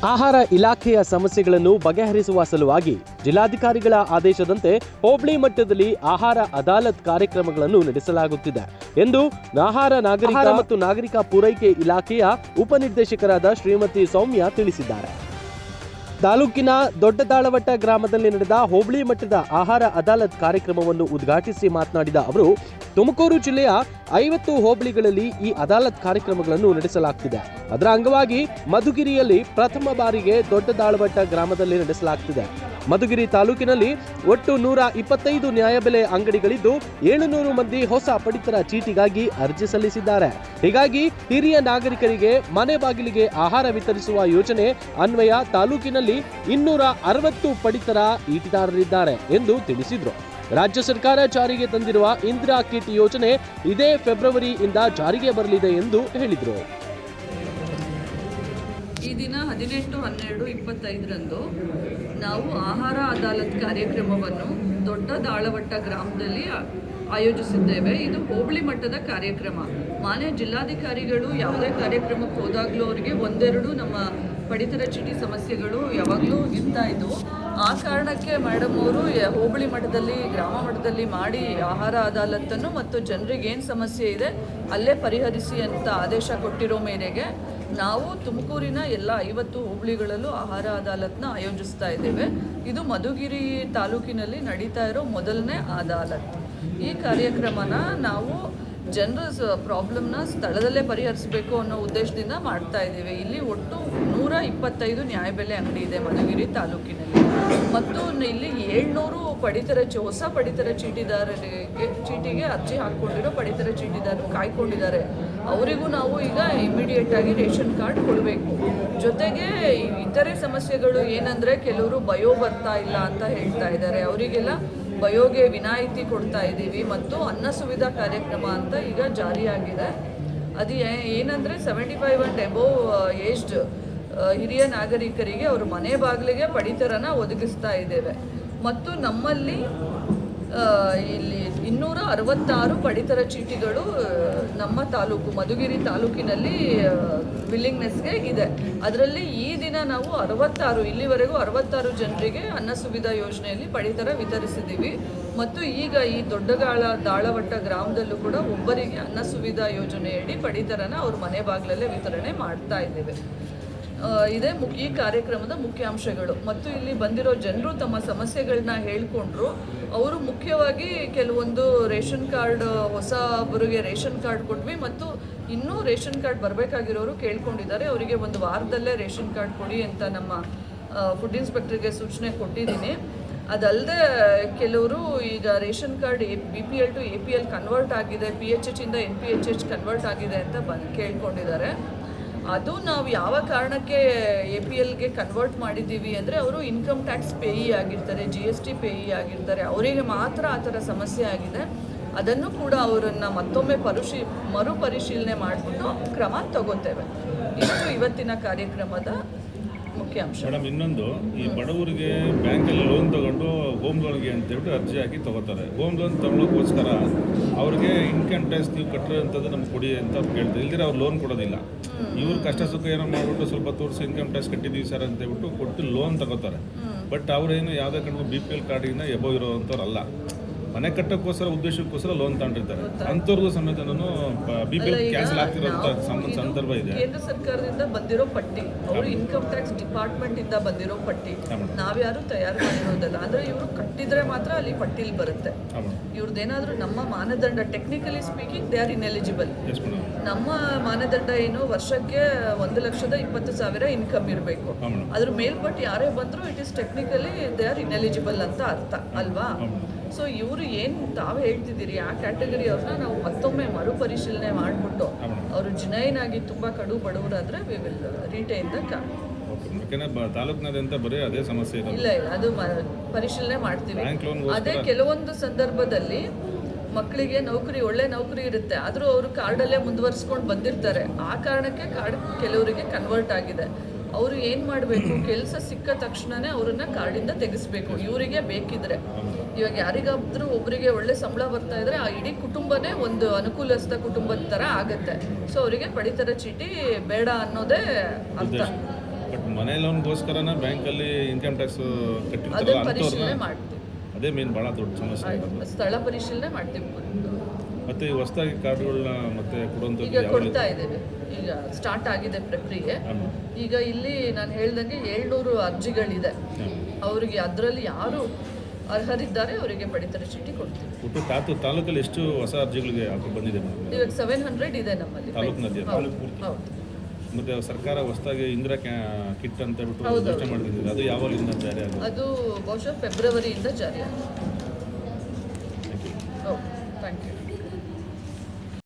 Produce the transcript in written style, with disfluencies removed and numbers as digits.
ಆಹಾರ ಇಲಾಖೆಯ ಸಮಸ್ಯೆಗಳನ್ನು ಬಗೆಹರಿಸುವ ಸಲುವಾಗಿ ಜಿಲ್ಲಾಧಿಕಾರಿಗಳ ಆದೇಶದಂತೆ ಹೋಬಳಿ ಮಟ್ಟದಲ್ಲಿ ಆಹಾರ ಅದಾಲತ್ ಕಾರ್ಯಕ್ರಮಗಳನ್ನು ನಡೆಸಲಾಗುತ್ತಿದೆ ಎಂದು ಆಹಾರ ಮತ್ತು ನಾಗರಿಕ ಪೂರೈಕೆ ಇಲಾಖೆಯ ಉಪನಿರ್ದೇಶಕರಾದ ಶ್ರೀಮತಿ ಸೌಮ್ಯ ತಿಳಿಸಿದ್ದಾರೆ. ತಾಲೂಕಿನ ದೊಡ್ಡದಾಳವಟ್ಟ ಗ್ರಾಮದಲ್ಲಿ ನಡೆದ ಹೋಬಳಿ ಮಟ್ಟದ ಆಹಾರ ಅದಾಲತ್ ಕಾರ್ಯಕ್ರಮವನ್ನು ಉದ್ಘಾಟಿಸಿ ಮಾತನಾಡಿದ ಅವರು, ತುಮಕೂರು ಜಿಲ್ಲೆಯ 50 ಹೋಬಳಿಗಳಲ್ಲಿ ಈ ಅದಾಲತ್ ಕಾರ್ಯಕ್ರಮಗಳನ್ನು ನಡೆಸಲಾಗುತ್ತಿದೆ. ಅದರ ಅಂಗವಾಗಿ ಮಧುಗಿರಿಯಲ್ಲಿ ಪ್ರಥಮ ಬಾರಿಗೆ ದೊಡ್ಡದಾಳವಟ್ಟ ಗ್ರಾಮದಲ್ಲಿ ನಡೆಸಲಾಗುತ್ತಿದೆ. ಮಧುಗಿರಿ ತಾಲೂಕಿನಲ್ಲಿ ಒಟ್ಟು 125 ನ್ಯಾಯಬೆಲೆ ಅಂಗಡಿಗಳಿದ್ದು 700 ಮಂದಿ ಹೊಸ ಪಡಿತರ ಚೀಟಿಗಾಗಿ ಅರ್ಜಿ ಸಲ್ಲಿಸಿದ್ದಾರೆ. ಹೀಗಾಗಿ ಹಿರಿಯ ನಾಗರಿಕರಿಗೆ ಮನೆ ಬಾಗಿಲಿಗೆ ಆಹಾರ ವಿತರಿಸುವ ಯೋಜನೆ ಅನ್ವಯ ತಾಲೂಕಿನಲ್ಲಿ 260 ಪಡಿತರ ಈಟಿದಾರರಿದ್ದಾರೆ ಎಂದು ತಿಳಿಸಿದರು. ರಾಜ್ಯ ಸರ್ಕಾರ ಜಾರಿಗೆ ತಂದಿರುವ ಇಂದಿರಾ ಕಿಟ್ ಯೋಜನೆ ಇದೇ ಫೆಬ್ರವರಿಯಿಂದ ಜಾರಿಗೆ ಬರಲಿದೆ ಎಂದು ಹೇಳಿದರು. ಈ ದಿನ 18-12-25ರಂದು ನಾವು ಆಹಾರ ಅದಾಲತ್ ಕಾರ್ಯಕ್ರಮವನ್ನು ದೊಡ್ಡದಾಳವಟ್ಟ ಗ್ರಾಮದಲ್ಲಿ ಆಯೋಜಿಸಿದ್ದೇವೆ. ಇದು ಹೋಬಳಿ ಮಟ್ಟದ ಕಾರ್ಯಕ್ರಮ. ಮಾನ್ಯ ಜಿಲ್ಲಾಧಿಕಾರಿಗಳು ಯಾವುದೇ ಕಾರ್ಯಕ್ರಮಕ್ಕೆ ಹೋದಾಗಲೂ ಅವರಿಗೆ ಒಂದೆರಡು ನಮ್ಮ ಪಡಿತರ ಚೀಟಿ ಸಮಸ್ಯೆಗಳು ಯಾವಾಗಲೂ ಇರ್ತಾ ಇದ್ದವು. ಆ ಕಾರಣಕ್ಕೆ ಮೇಡಮ್ ಅವರು ಹೋಬಳಿ ಮಟ್ಟದಲ್ಲಿ ಗ್ರಾಮ ಮಟ್ಟದಲ್ಲಿ ಮಾಡಿ ಆಹಾರ ಅದಾಲತ್ತನ್ನು ಮತ್ತು ಜನರಿಗೆ ಏನು ಸಮಸ್ಯೆ ಇದೆ ಅಲ್ಲೇ ಪರಿಹರಿಸಿ ಅಂತ ಆದೇಶ ಕೊಟ್ಟಿರೋ ಮೇರೆಗೆ ನಾವು ತುಮಕೂರಿನ ಎಲ್ಲ 50 ಹೋಬಳಿಗಳಲ್ಲೂ ಆಹಾರ ಅದಾಲತ್ನ ಆಯೋಜಿಸ್ತಾ ಇದ್ದೇವೆ. ಇದು ಮಧುಗಿರಿ ತಾಲೂಕಿನಲ್ಲಿ ನಡೀತಾ ಇರೋ ಮೊದಲನೇ ಅದಾಲತ್. ಈ ಕಾರ್ಯಕ್ರಮನ ನಾವು ಜನರ ಪ್ರಾಬ್ಲಮ್ನ ಸ್ಥಳದಲ್ಲೇ ಪರಿಹರಿಸಬೇಕು ಅನ್ನೋ ಉದ್ದೇಶದಿಂದ ಮಾಡ್ತಾ ಇದ್ದೇವೆ. ಇಲ್ಲಿ ಒಟ್ಟು 125 ನ್ಯಾಯಬೆಲೆ ಅಂಗಡಿ ಇದೆ ಮಧುಗಿರಿ ತಾಲೂಕಿನಲ್ಲಿ. ಮತ್ತು ಇಲ್ಲಿ 700 ಪಡಿತರ ಹೊಸ ಪಡಿತರ ಚೀಟಿಗೆ ಅರ್ಜಿ ಹಾಕ್ಕೊಂಡಿರೋ ಪಡಿತರ ಚೀಟಿದಾರರು ಕಾಯ್ಕೊಂಡಿದ್ದಾರೆ. ಅವರಿಗೂ ನಾವು ಈಗ ಇಮಿಡಿಯೇಟಾಗಿ ರೇಷನ್ ಕಾರ್ಡ್ ಕೊಡಬೇಕು. ಜೊತೆಗೆ ಇತರೆ ಸಮಸ್ಯೆಗಳು ಏನಂದರೆ ಕೆಲವರು ಬಯೋ ಬರ್ತಾ ಇಲ್ಲ ಅಂತ ಹೇಳ್ತಾ ಇದ್ದಾರೆ. ಅವರಿಗೆಲ್ಲ ಬಯೋಗೆ ವಿನಾಯಿತಿ ಕೊಡ್ತಾ ಇದ್ದೀವಿ. ಮತ್ತು ಅನ್ನ ಸುವಿಧಾ ಕಾರ್ಯಕ್ರಮ ಅಂತ ಈಗ ಜಾರಿಯಾಗಿದೆ. ಅದು ಏನಂದರೆ 75 and above ಏಜ್ಡ್ ಹಿರಿಯ ನಾಗರಿಕರಿಗೆ ಅವರು ಮನೆ ಬಾಗಿಲಿಗೆ ಪಡಿತರನ ಒದಗಿಸ್ತಾ ಇದ್ದೇವೆ. ಮತ್ತು ನಮ್ಮಲ್ಲಿ ಇಲ್ಲಿ 266 ಪಡಿತರ ಚೀಟಿಗಳು ನಮ್ಮ ತಾಲೂಕು ಮಧುಗಿರಿ ತಾಲೂಕಿನಲ್ಲಿ ವಿಲ್ಲಿಂಗ್ನೆಸ್ಗೆ ಇದೆ. ಅದರಲ್ಲಿ ಈ ದಿನ ನಾವು 66 ಇಲ್ಲಿವರೆಗೂ 66 ಜನರಿಗೆ ಅನ್ನ ಸುವಿಧಾ ಯೋಜನೆಯಲ್ಲಿ ಪಡಿತರ ವಿತರಿಸಿದ್ದೀವಿ. ಮತ್ತು ಈಗ ಈ ದೊಡ್ಡದಾಳವಟ್ಟ ಗ್ರಾಮದಲ್ಲೂ ಕೂಡ ಒಬ್ಬರಿಗೆ ಅನ್ನ ಸುವಿಧಾ ಯೋಜನೆಯಡಿ ಪಡಿತರನ ಅವ್ರ ಮನೆ ಬಾಗಿಲಲ್ಲೇ ವಿತರಣೆ ಮಾಡ್ತಾ ಇದ್ದೇವೆ. ಇದೇ ಈ ಕಾರ್ಯಕ್ರಮದ ಮುಖ್ಯಾಂಶಗಳು. ಮತ್ತು ಇಲ್ಲಿ ಬಂದಿರೋ ಜನರು ತಮ್ಮ ಸಮಸ್ಯೆಗಳನ್ನ ಹೇಳ್ಕೊಂಡ್ರು. ಅವರು ಮುಖ್ಯವಾಗಿ ಕೆಲವೊಂದು ರೇಷನ್ ಕಾರ್ಡ್ ಹೊಸಬರಿಗೆ ರೇಷನ್ ಕಾರ್ಡ್ ಕೊಟ್ವಿ. ಮತ್ತು ಇನ್ನೂ ರೇಷನ್ ಕಾರ್ಡ್ ಬರಬೇಕಾಗಿರೋರು ಕೇಳ್ಕೊಂಡಿದ್ದಾರೆ. ಅವರಿಗೆ ಒಂದು ವಾರದಲ್ಲೇ ರೇಷನ್ ಕಾರ್ಡ್ ಕೊಡಿ ಅಂತ ನಮ್ಮ ಫುಡ್ ಇನ್ಸ್ಪೆಕ್ಟರ್ಗೆ ಸೂಚನೆ ಕೊಟ್ಟಿದ್ದೀನಿ. ಅದಲ್ಲದೆ ಕೆಲವರು ಈಗ ration card BPL to APL convert ಆಗಿದೆ, PHH ಇಂದ NPHH ಕನ್ವರ್ಟ್ ಆಗಿದೆ ಅಂತ ಕೇಳ್ಕೊಂಡಿದ್ದಾರೆ. ಅದು ನಾವು ಯಾವ ಕಾರಣಕ್ಕೆ APLಗೆ ಕನ್ವರ್ಟ್ ಮಾಡಿದ್ದೀವಿ ಅಂದರೆ ಅವರು ಇನ್ಕಮ್ ಟ್ಯಾಕ್ಸ್ ಪೇಯಿ ಆಗಿರ್ತಾರೆ, GST ಪೇಯಿ ಆಗಿರ್ತಾರೆ. ಅವರಿಗೆ ಮಾತ್ರ ಆ ಥರ ಸಮಸ್ಯೆ ಆಗಿದೆ. ಅದನ್ನು ಕೂಡ ಅವರನ್ನು ಮತ್ತೊಮ್ಮೆ ಮರುಪರಿಶೀಲನೆ ಮಾಡಿಬಿಟ್ಟು ಕ್ರಮ ತಗೋತೇವೆ. ಇಷ್ಟು ಇವತ್ತಿನ ಕಾರ್ಯಕ್ರಮದ ಮುಖ್ಯಾಂಶ. ಮೇಡಮ್, ಇನ್ನೊಂದು, ಈ ಬಡವರಿಗೆ ಬ್ಯಾಂಕಲ್ಲಿ ಲೋನ್ ತೊಗೊಂಡು ಹೋಮ್ ಲೋನ್ಗೆ ಅಂತೇಳಿ ಅರ್ಜಿ ಹಾಕಿ ತೊಗೋತಾರೆ. ಹೋಮ್ ಲೋನ್ ತೊಗೊಳೋಕ್ಕೋಸ್ಕರ ಅವ್ರಿಗೆ ಇನ್ಕಮ್ ಟ್ಯಾಕ್ಸ್ ನೀವು ಕಟ್ಟಿರೋಂಥದ್ದು ನಮ್ಗೆ ಕೊಡಿ ಅಂತ ಕೇಳ್ತಾರೆ. ಇಲ್ದಿರ ಅವ್ರು ಲೋನ್ ಕೊಡೋದಿಲ್ಲ. ಇವ್ರು ಕಷ್ಟ ಸುಖ ಏನೋ ಮಾಡಿಬಿಟ್ಟು ಸ್ವಲ್ಪ ತೋರಿಸಿ ಇನ್ಕಮ್ ಟ್ಯಾಕ್ಸ್ ಕಟ್ಟಿದ್ದೀವಿ ಸರ್ ಅಂತೇಳ್ಬಿಟ್ಟು ಕೊಟ್ಟು ಲೋನ್ ತಗೋತಾರೆ. ಬಟ್ ಅವರೇನು ಯಾವುದೇ ಕಾರಣಕ್ಕೂ BPL ಕಾರ್ಡಿನ ಎಬೋ ಇರೋವಂಥವ್ರಲ್ಲ. ಮನೆ ಕಟ್ಟೋಕ್ಕೋಸ್ಕರ ಉದ್ದೇಶಕ್ಕೋಸ್ಕರ ಲೋನ್ ತಗೊಂಡಿರ್ತಾರೆ. ಅಂಥವ್ರಿಗೂ ಸಮೇತ ನಾನು BPL ಕ್ಯಾನ್ಸಲ್ ಆಗ್ತಿರೋಂಥ ಸಂದರ್ಭ ಇದೆ. ಕೇಂದ್ರ ಸರ್ಕಾರದಿಂದ ಬಂದಿರೋ ಪಟ್ಟಿ, ಅವರು ಇನ್ಕಮ್ ಟ್ಯಾಕ್ಸ್ ಡಿಪಾರ್ಟ್ಮೆಂಟ್ ಇಂದ ಬಂದಿರೋ ಪಟ್ಟಿ, ನಾವ್ಯಾರು ತಯಾರು ಮಾಡಿರೋದಲ್ಲ. ಅಂದ್ರೆ ಇವರು ಕಟ್ಟಿದ್ರೆ ಮಾತ್ರ ಅಲ್ಲಿ ಪಟ್ಟಿಲಿ ಬರುತ್ತೆ. ಇವ್ರದ್ದೇನಾದ್ರೂ ನಮ್ಮ ಮಾನದಂಡ, technically speaking they are ineligible. ನಮ್ಮ ಮಾನದಂಡ ಏನು, ವರ್ಷಕ್ಕೆ 1,20,000 ಇನ್ಕಮ್ ಇರಬೇಕು. ಅದ್ರ ಮೇಲ್ಪಟ್ಟು ಯಾರೇ ಬಂದ್ರು it is technically they are ineligible ಅಂತ ಅರ್ಥ ಅಲ್ವಾ? ಸೊ ಇವರು ಏನು ತಾವು ಹೇಳ್ತಿದ್ದೀರಿ ಆ ಕ್ಯಾಟಗರಿ ಅವ್ರನ್ನ ನಾವು ಮತ್ತೊಮ್ಮೆ ಮರುಪರಿಶೀಲನೆ ಮಾಡಿಬಿಟ್ಟು ಅವರು ಜುನೈನಾಗಿ ತುಂಬ ಕಡು ಬಡವರಾದರೆ we will retain the card. ತಾಲೂಕಿನಾದ್ಯಂತ ಬರೀ ಅದೇ ಸಮಸ್ಯೆ ಇಲ್ಲ, ಅದು ಪರಿಶೀಲನೆ ಮಾಡ್ತೀವಿ. ಅದೇ ಕೆಲವೊಂದು ಸಂದರ್ಭದಲ್ಲಿ ಮಕ್ಕಳಿಗೆ ಒಳ್ಳೆ ನೌಕರಿ ಇರುತ್ತೆ, ಆದರೂ ಅವರು ಕಾರ್ಡಲ್ಲೇ ಮುಂದುವರಿಸ್ಕೊಂಡು ಬಂದಿರ್ತಾರೆ. ಆ ಕಾರಣಕ್ಕೆ ಕಾರ್ಡ್ ಕೆಲವರಿಗೆ ಕನ್ವರ್ಟ್ ಆಗಿದೆ. ಅವರು ಏನು ಮಾಡಬೇಕು, ಕೆಲಸ ಸಿಕ್ಕ ತಕ್ಷಣವೇ ಅವರನ್ನ ಕಾರ್ಡಿಂದ ತೆಗೆಸಬೇಕು ಇವರಿಗೆ ಬೇಕಿದ್ರೆ. ಇವಾಗ ಯಾರಿಗಾದ್ರೂ ಒಬ್ಬರಿಗೆ ಒಳ್ಳೆ ಸಂಬಳ ಬರ್ತಾ ಇದ್ರೆ ಆ ಇಡೀ ಕುಟುಂಬನೇ ಒಂದು ಅನುಕೂಲಸ್ಥ ಕುಟುಂಬದ ಥರ ಆಗುತ್ತೆ. ಸೊ ಅವರಿಗೆ ಪಡಿತರ ಚೀಟಿ ಬೇಡ ಅನ್ನೋದೇ ಅರ್ಥ. ಮನೆ ಲೋನ್ಗೋಸ್ಕರನ ಬ್ಯಾಂಕಲ್ಲಿ ಇನ್ಕಮ್ ಟ್ಯಾಕ್ಸ್ ಕಟ್ಟಿರ್ತಾರಲ್ಲ ಅದನ್ನ ಅಂಥವ್ರನ್ನ ಪರಿಶೀಲನೆ ಮಾಡ್ತೀವಿ. ಅದೇ ಮೇನ್ ಭಾಳ ದೊಡ್ಡ ಸಮಸ್ಯೆ ಇರೋದು. ಸ್ಥಳ ಪರಿಶೀಲನೆ ಮಾಡ್ತೀವಿ. ಮತ್ತು ಈ ಹೊಸದಾಗಿ ಕಾರ್ಡ್ಗಳನ್ನ ಮತ್ತೆ ಈಗ ಕೊಡುವಂಥದ್ದು ಕೊಡ್ತಾ ಇದ್ದೇವೆ. ಈಗ ಸ್ಟಾರ್ಟ್ ಆಗಿದೆ ಪ್ರಕ್ರಿಯೆ. ಈಗ ಇಲ್ಲಿ ನಾನು ಹೇಳ್ದಂಗೆ 700 ಅರ್ಜಿಗಳಿದೆ. ಅವರಿಗೆ ಅದರಲ್ಲಿ ಯಾರು ಅರ್ಹರಿದ್ದಾರೆ ಅವರಿಗೆ ಪಡಿತರ ಚೀಟಿ ಕೊಡ್ತೀವಿ. ಒಟ್ಟು ತಾಲೂಕಲ್ಲಿ ಎಷ್ಟು ಹೊಸ ಅರ್ಜಿಗಳಿಗೆ ಬಂದಿದೆ ಮೇಡಮ್? ಇವಾಗ 700 ಇದೆ ನಮ್ಮಲ್ಲಿ ತಾಲೂಕಿನಲ್ಲಿ ಹೌದು. ಮತ್ತು ಸರ್ಕಾರ ಹೊಸದಾಗಿ ಇಂದಿರಾ ಕಿಟ್ ಅಂತ ಹೇಳ್ಬಿಟ್ಟು ಘೋಷಣೆ ಮಾಡಿದ್ದೀವಿ. ಅದು ಯಾವಾಗಿಂದ ಜಾರಿ ಆಗುತ್ತೆ? ಅದು ಬಹುಶಃ ಫೆಬ್ರವರಿಯಿಂದ ಜಾರಿ ಆಗುತ್ತೆ.